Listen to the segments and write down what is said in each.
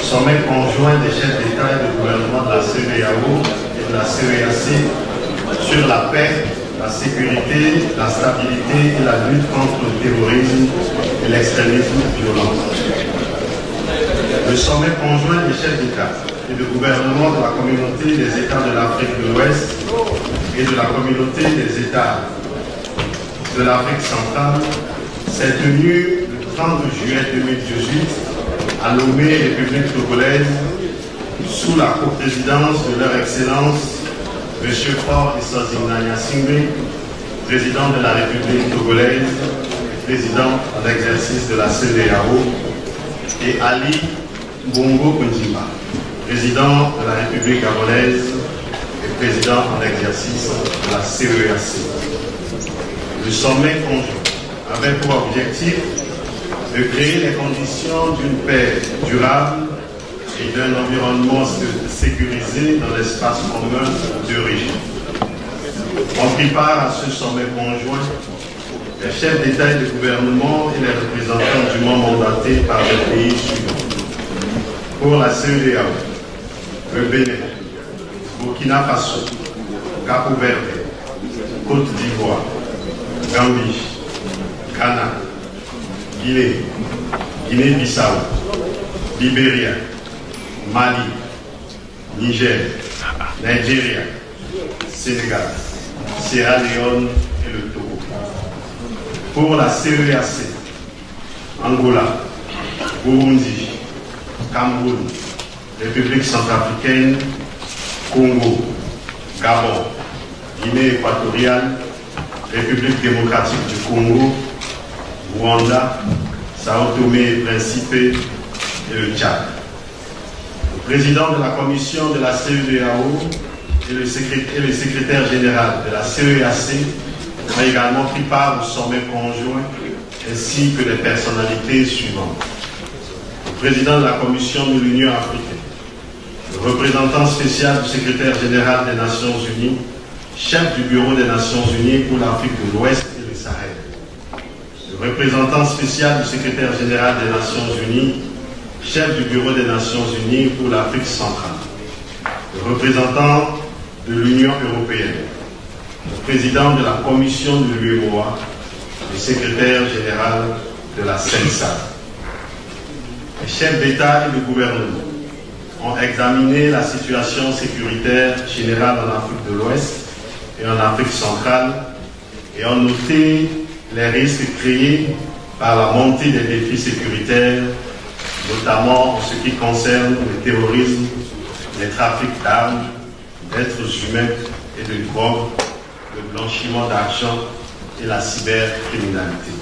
sommet conjoint des chefs d'État et de gouvernement de la CEDEAO et de la CEEAC sur la paix, la sécurité, la stabilité et la lutte contre le terrorisme et l'extrémisme violent. Le sommet conjoint des chefs d'État et de gouvernement de la communauté des États de l'Afrique de l'Ouest et de la communauté des États de l'Afrique centrale s'est tenu le 30 juillet 2018 à Lomé, République togolaise, sous la coprésidence de leur Excellence M. Faure Essaoghina Gnassingbé, président de la République togolaise et président en exercice de la CEDEAO, et Ali Bongo Ondimba, président de la République gabonaise et président en exercice de la CEEAC. Le sommet conjoint avait pour objectif de créer les conditions d'une paix durable et d'un environnement sécurisé dans l'espace commun de région. On prit part à ce sommet conjoint les chefs d'État et de gouvernement et les représentants du monde mandatés par les pays suivants. Pour la CEDEAO, le Bénin, Burkina Faso, Cap-Vert, Côte d'Ivoire, Gambie, Ghana, Guinée, Guinée-Bissau, Libéria, Mali, Niger, Nigeria, Sénégal, Sierra Leone et le Togo. Pour la CEEAC, Angola, Burundi, Cameroun, République centrafricaine, Congo, Gabon, Guinée équatoriale, République démocratique du Congo, Rwanda, Sao Tomé et Principe et le Tchad. Le président de la commission de la CEDEAO et le secrétaire général de la CEEAC ont également pris part au sommet conjoint ainsi que les personnalités suivantes. Le président de la commission de l'Union africaine, le représentant spécial du secrétaire général des Nations Unies, chef du bureau des Nations Unies pour l'Afrique de l'Ouest et le Sahel, le représentant spécial du secrétaire général des Nations Unies, chef du bureau des Nations Unies pour l'Afrique centrale, le représentant de l'Union européenne, le président de la commission de l'UEMOA, le secrétaire général de la CENSA. Les chefs d'État et de gouvernement ont examiné la situation sécuritaire générale en Afrique de l'Ouest et en Afrique centrale et ont noté les risques créés par la montée des défis sécuritaires, notamment en ce qui concerne le terrorisme, les trafics d'armes, d'êtres humains et de drogue, le blanchiment d'argent et la cybercriminalité.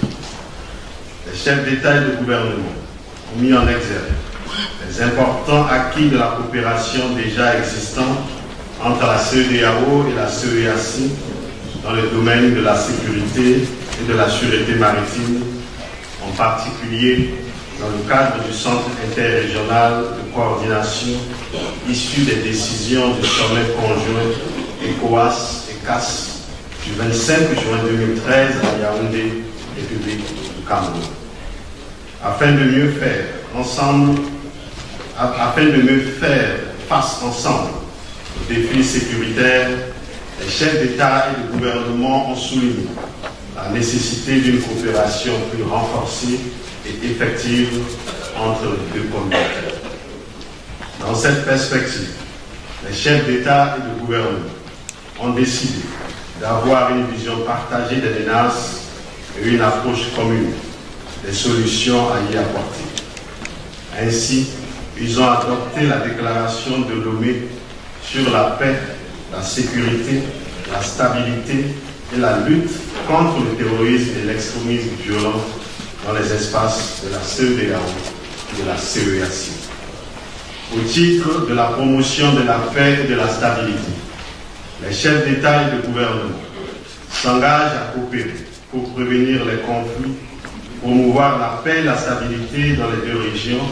Les chefs d'État et de gouvernement ont mis en exergue les importants acquis de la coopération déjà existante entre la CEDEAO et la CEEAC dans le domaine de la sécurité et de la sûreté maritime, en particulier dans le cadre du Centre interrégional de coordination issu des décisions du sommet conjoint ECOWAS et CAS du 25 juin 2013 à Yaoundé, République du Cameroun. Afin de mieux faire face ensemble aux défis sécuritaires, les chefs d'État et de gouvernement ont souligné la nécessité d'une coopération plus renforcée et effective entre les deux communautés. Dans cette perspective, les chefs d'État et de gouvernement ont décidé d'avoir une vision partagée des menaces et une approche commune des solutions à y apporter. Ainsi, ils ont adopté la déclaration de Lomé sur la paix, la sécurité, la stabilité et la lutte contre le terrorisme et l'extrémisme violent dans les espaces de la CEDEAO et de la CEEAC. Au titre de la promotion de la paix et de la stabilité, les chefs d'État et de gouvernement s'engagent à coopérer pour prévenir les conflits, promouvoir la paix et la stabilité dans les deux régions,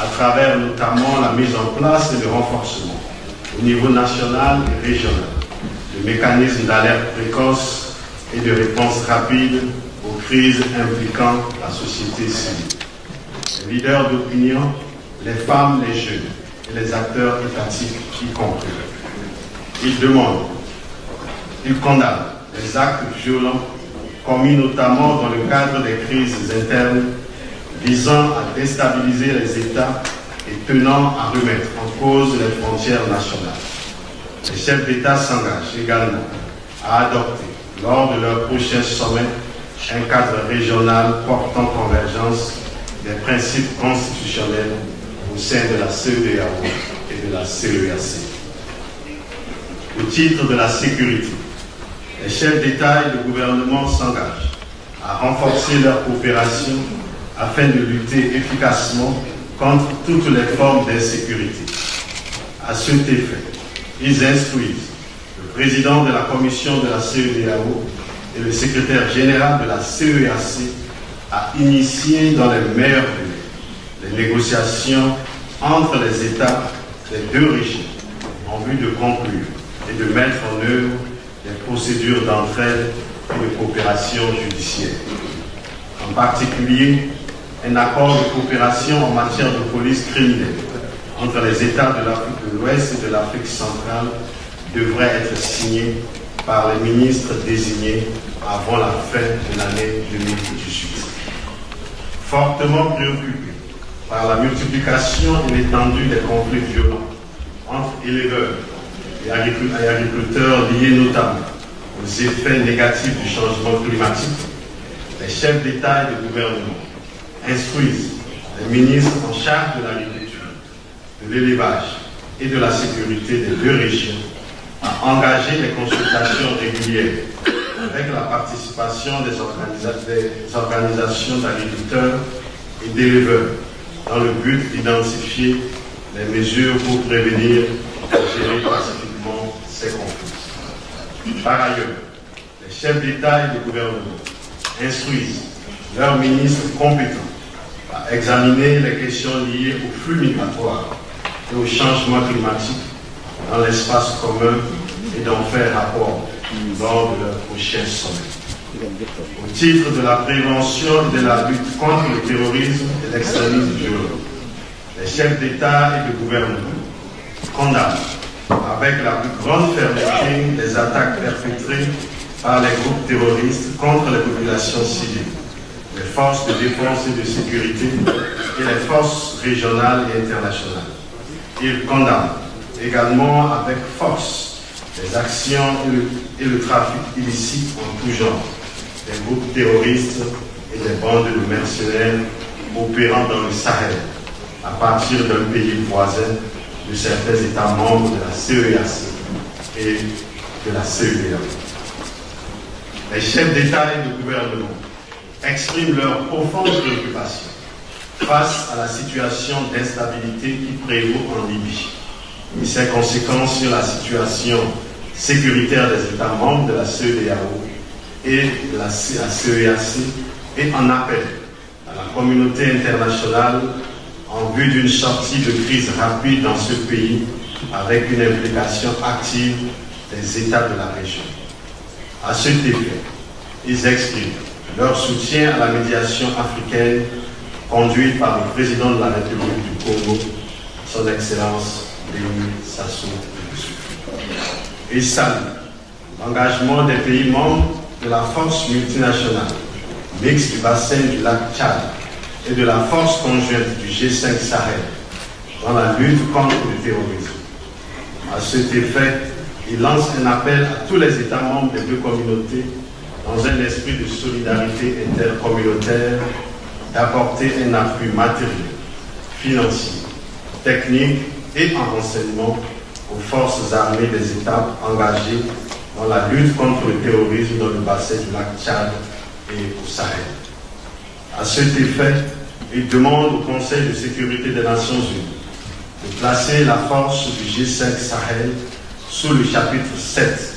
à travers notamment la mise en place et le renforcement au niveau national et régional de mécanismes d'alerte précoce et de réponse rapide aux crises impliquant la société civile. Les leaders d'opinion les femmes, les jeunes et les acteurs étatiques y compris. Il demande, il condamne les actes violents commis notamment dans le cadre des crises internes visant à déstabiliser les États et tenant à remettre en cause les frontières nationales. Les chefs d'État s'engagent également à adopter, lors de leur prochain sommet, un cadre régional portant convergence des principes constitutionnels au sein de la CEDEAO et de la CEAC. Au titre de la sécurité, les chefs d'État et de gouvernement s'engagent à renforcer leur coopération afin de lutter efficacement contre toutes les formes d'insécurité. À cet effet, ils instruisent le président de la commission de la CEDEAO et le secrétaire général de la CEAC à initier dans les meilleurs délais les négociations entre les États des deux régions en vue de conclure et de mettre en œuvre des procédures d'entraide et de coopération judiciaire. En particulier, un accord de coopération en matière de police criminelle entre les États de l'Afrique de l'Ouest et de l'Afrique centrale devrait être signé par les ministres désignés avant la fin de l'année 2018. Fortement préoccupé par la multiplication et l'étendue des conflits violents entre éleveurs et agriculteurs liés notamment aux effets négatifs du changement climatique, les chefs d'État et de gouvernement instruisent les ministres en charge de l'agriculture, de l'élevage et de la sécurité des deux régions à engager des consultations régulières avec la participation des organisations d'agriculteurs et d'éleveurs dans le but d'identifier les mesures pour prévenir et gérer pacifiquement ces conflits. Par ailleurs, les chefs d'État et de gouvernement instruisent leurs ministres compétents à examiner les questions liées au flux migratoire et au changement climatique dans l'espace commun et d'en faire rapport lors de leur prochain sommet. Au titre de la prévention et de la lutte contre le terrorisme et l'extrémisme violent, les chefs d'État et de gouvernement condamnent avec la plus grande fermeté les attaques perpétrées par les groupes terroristes contre les populations civiles, les forces de défense et de sécurité et les forces régionales et internationales. Ils condamnent également avec force les actions et le trafic illicite en tout genre, des groupes terroristes et des bandes de mercenaires opérant dans le Sahel, à partir d'un pays voisin de certains États membres de la CEAC et de la CEDEAO. Les chefs d'État et de gouvernement expriment leur profonde préoccupation face à la situation d'instabilité qui prévaut en Libye et ses conséquences sur la situation sécuritaire des États membres de la CEDEAO et de la CEAC et en appel à la communauté internationale en vue d'une sortie de crise rapide dans ce pays avec une implication active des États de la région. À cet effet, ils expriment leur soutien à la médiation africaine conduite par le président de la République du Congo, son Excellence Denis Sassou Nguesso. Ils saluent l'engagement des pays membres de la force multinationale mixte du bassin du lac Tchad et de la force conjointe du G5 Sahel dans la lutte contre le terrorisme. À cet effet, il lance un appel à tous les États membres des deux communautés dans un esprit de solidarité intercommunautaire d'apporter un appui matériel, financier, technique et en renseignement aux forces armées des États engagés dans la lutte contre le terrorisme dans le bassin du lac Tchad et au Sahel. À cet effet, il demande au Conseil de sécurité des Nations Unies de placer la force du G5 Sahel sous le chapitre 7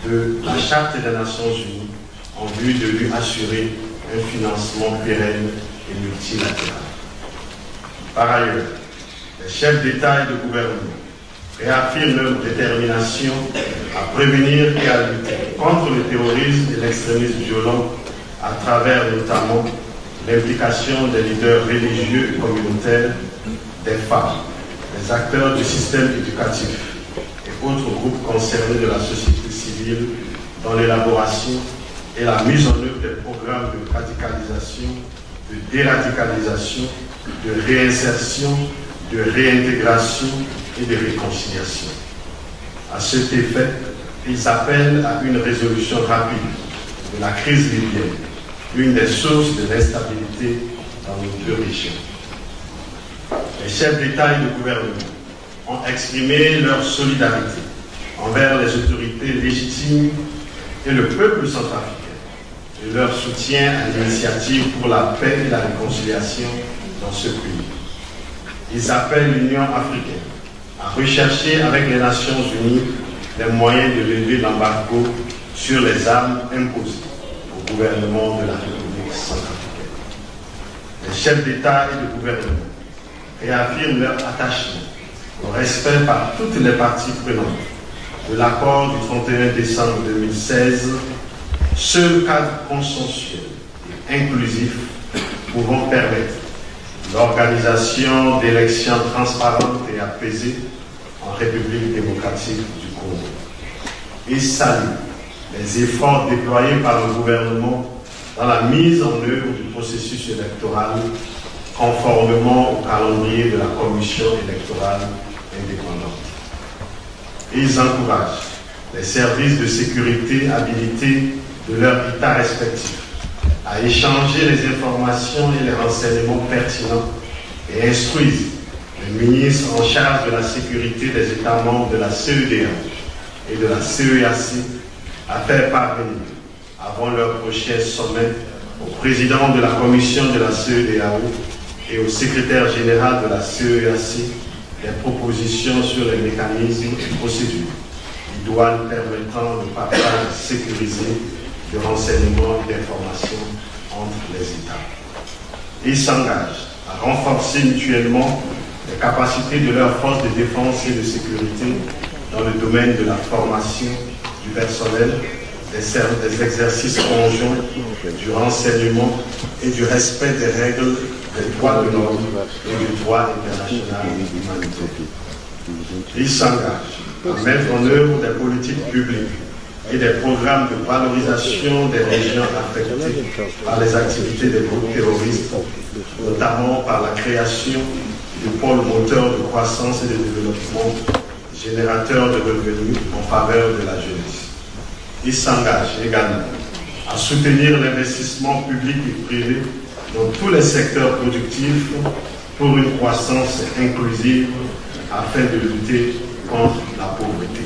de la Charte des Nations Unies en vue de lui assurer un financement pérenne et multilatéral. Par ailleurs, les chefs d'État et de gouvernement réaffirment leur détermination à prévenir et à lutter contre le terrorisme et l'extrémisme violent à travers notamment l'implication des leaders religieux et communautaires, des femmes, des acteurs du système éducatif et autres groupes concernés de la société civile dans l'élaboration et la mise en œuvre des programmes de radicalisation, de déradicalisation, de réinsertion, de réintégration et de réconciliation. À cet effet, ils appellent à une résolution rapide de la crise libyenne, l'une des sources de l'instabilité dans nos deux régions. Les chefs d'État et de gouvernement ont exprimé leur solidarité envers les autorités légitimes et le peuple centrafricain et leur soutien à l'initiative pour la paix et la réconciliation dans ce pays. Ils appellent l'Union africaine à rechercher avec les Nations Unies les moyens de lever l'embargo sur les armes imposées au gouvernement de la République centrafricaine. Les chefs d'État et de gouvernement réaffirment leur attachement au respect par toutes les parties prenantes de l'accord du 31 décembre 2016, seul cadre consensuel et inclusif pouvant permettre l'organisation d'élections transparentes et apaisées en République démocratique du Congo. Et salue les efforts déployés par le gouvernement dans la mise en œuvre du processus électoral conformément au calendrier de la Commission électorale indépendante. Ils encouragent les services de sécurité habilités de leur État respectif à échanger les informations et les renseignements pertinents et instruisent les ministres en charge de la sécurité des États membres de la CEDEAO et de la CEAC à faire parvenir, avant leur prochain sommet, au président de la commission de la CEDEAO et au secrétaire général de la CEAC des propositions sur les mécanismes et procédures idoines permettant le partage sécurisé de renseignements et d'informations entre les États. Ils s'engagent à renforcer mutuellement les capacités de leurs forces de défense et de sécurité dans le domaine de la formation du personnel, des exercices conjoints, du renseignement et du respect des règles des droits de l'homme et du droit international humanitaire. Ils s'engagent à mettre en œuvre des politiques publiques et des programmes de valorisation des régions affectées par les activités des groupes terroristes, notamment par la création du pôle moteur de croissance et de développement, générateur de revenus en faveur de la jeunesse. Ils s'engagent également à soutenir l'investissement public et privé dans tous les secteurs productifs pour une croissance inclusive afin de lutter contre la pauvreté.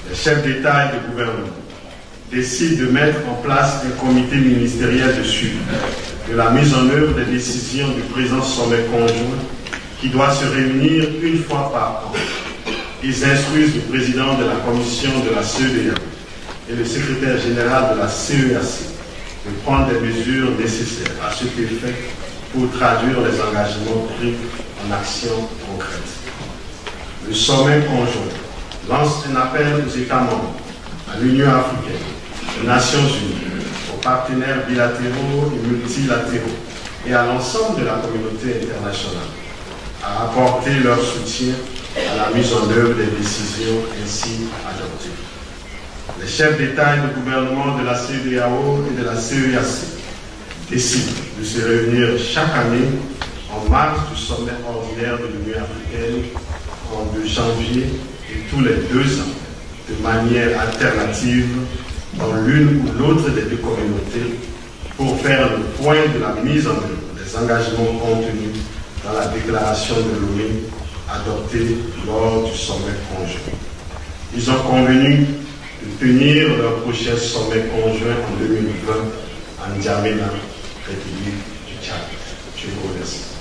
Les chefs d'État et de gouvernement décident de mettre en place un comité ministériel de suivi de la mise en œuvre des décisions du présent sommet conjoint qui doit se réunir une fois par an. Ils instruisent le président de la commission de la CEDEAO et le secrétaire général de la CEAC de prendre des mesures nécessaires à cet effet pour traduire les engagements pris en actions concrètes. Le sommet conjoint lance un appel aux États membres, à l'Union africaine, aux Nations unies, aux partenaires bilatéraux et multilatéraux et à l'ensemble de la communauté internationale à apporter leur soutien à la mise en œuvre des décisions ainsi adoptées. Les chefs d'État et de gouvernement de la CEDEAO et de la CEAC décident de se réunir chaque année en marge du sommet ordinaire de l'Union africaine en janvier et tous les 2 ans, de manière alternative dans l'une ou l'autre des deux communautés pour faire le point de la mise en œuvre des engagements contenus dans la déclaration de l'ONU adoptée lors du sommet conjoint. Ils ont convenu de tenir leur prochain sommet conjoint en 2020 en N'Djamena, République du Tchad. Je vous remercie.